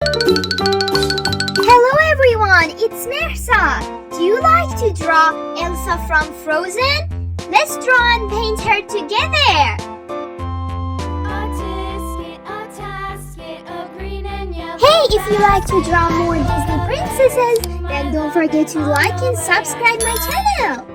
Hello everyone, it's Mersa. Do you like to draw Elsa from Frozen? Let's draw and paint her together. Hey, if you like to draw more Disney princesses, then don't forget to like and subscribe my channel.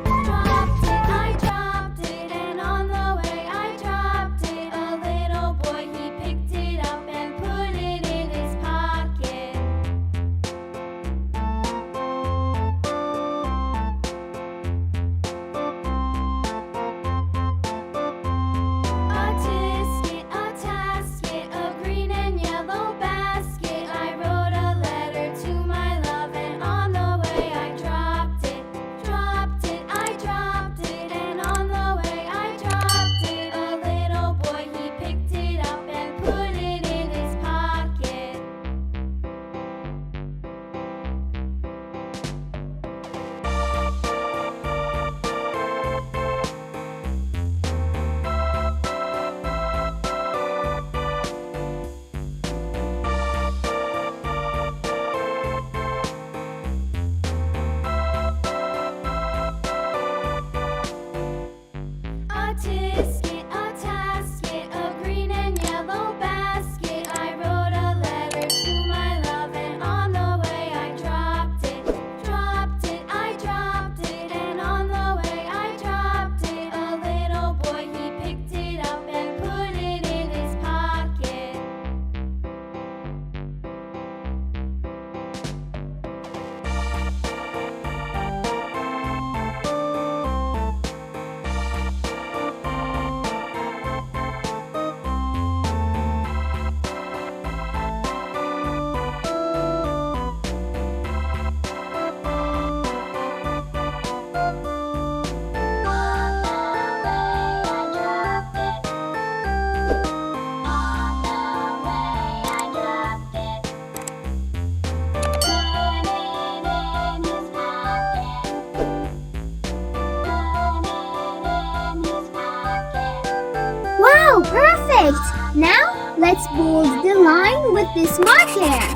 Wow, perfect! Now, let's bold the line with this marker.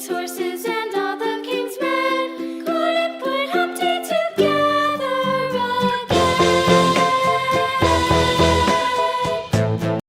Horses